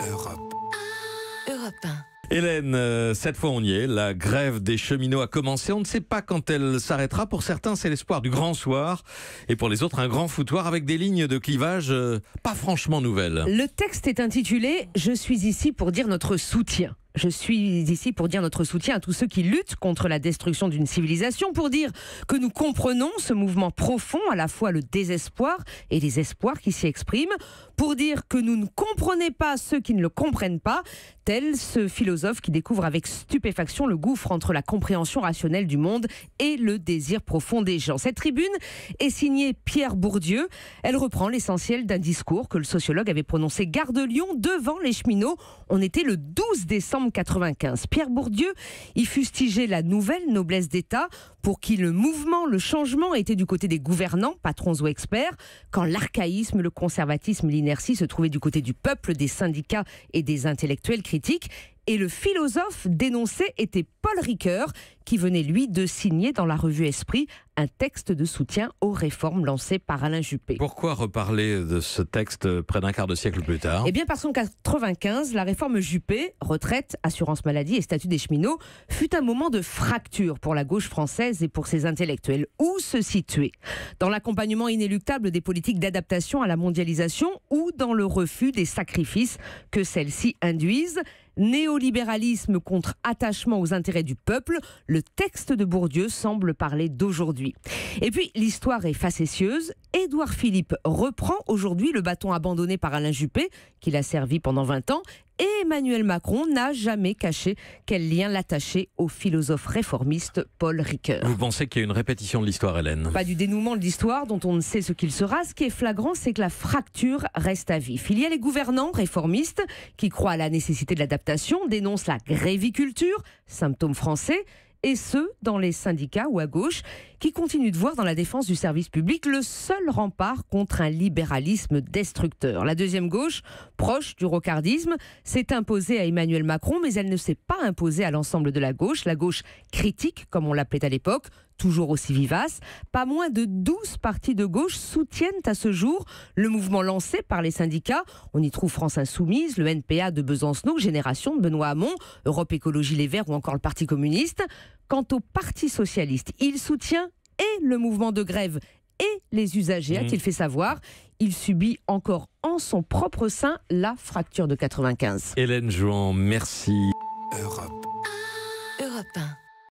Europe. Europe 1. Hélène, cette fois on y est, la grève des cheminots a commencé, on ne sait pas quand elle s'arrêtera. Pour certains c'est l'espoir du grand soir et pour les autres un grand foutoir avec des lignes de clivage pas franchement nouvelles. Le texte est intitulé « Je suis ici pour dire notre soutien ». Je suis ici pour dire notre soutien à tous ceux qui luttent contre la destruction d'une civilisation, pour dire que nous comprenons ce mouvement profond, à la fois le désespoir et les espoirs qui s'y expriment, pour dire que nous ne comprenons pas ceux qui ne le comprennent pas, tel ce philosophe qui découvre avec stupéfaction le gouffre entre la compréhension rationnelle du monde et le désir profond des gens. Cette tribune est signée Pierre Bourdieu. Elle reprend l'essentiel d'un discours que le sociologue avait prononcé gare de Lyon devant les cheminots. On était le 12 décembre 1995. Pierre Bourdieu y fustigeait la nouvelle noblesse d'État pour qui le mouvement, le changement était du côté des gouvernants, patrons ou experts, quand l'archaïsme, le conservatisme, l'inertie se trouvaient du côté du peuple, des syndicats et des intellectuels critiques. Et le philosophe dénoncé était Paul Ricoeur, qui venait, lui, de signer dans la revue Esprit un texte de soutien aux réformes lancées par Alain Juppé. Pourquoi reparler de ce texte près d'un quart de siècle plus tard ? Eh bien parce qu'en 1995, la réforme Juppé, retraite, assurance maladie et statut des cheminots, fut un moment de fracture pour la gauche française et pour ses intellectuels. Où se situer ? Dans l'accompagnement inéluctable des politiques d'adaptation à la mondialisation ou dans le refus des sacrifices que celles-ci induisent ? Néolibéralisme contre attachement aux intérêts du peuple, le texte de Bourdieu semble parler d'aujourd'hui. Et puis, l'histoire est facétieuse. Édouard Philippe reprend aujourd'hui le bâton abandonné par Alain Juppé, qu'il a servi pendant 20 ans, et Emmanuel Macron n'a jamais caché quel lien l'attachait au philosophe réformiste Paul Ricoeur. Vous pensez qu'il y a une répétition de l'histoire, Hélène ? Pas du dénouement de l'histoire dont on ne sait ce qu'il sera. Ce qui est flagrant, c'est que la fracture reste à vif. Il y a les gouvernants réformistes qui croient à la nécessité de l'adaptation, dénoncent la gréviculture, symptôme français, et ceux dans les syndicats ou à gauche qui continuent de voir dans la défense du service public le seul rempart contre un libéralisme destructeur. La deuxième gauche, proche du rocardisme, s'est imposée à Emmanuel Macron, mais elle ne s'est pas imposée à l'ensemble de la gauche critique, comme on l'appelait à l'époque, toujours aussi vivace. Pas moins de 12 partis de gauche soutiennent à ce jour le mouvement lancé par les syndicats. On y trouve France Insoumise, le NPA de Besancenot, Génération de Benoît Hamon, Europe Écologie Les Verts ou encore le Parti communiste. Quant au Parti socialiste, il soutient et le mouvement de grève et les usagers, a-t-il fait savoir. Il subit encore en son propre sein la fracture de 95. Hélène Jouan, merci. Europe. Europe 1.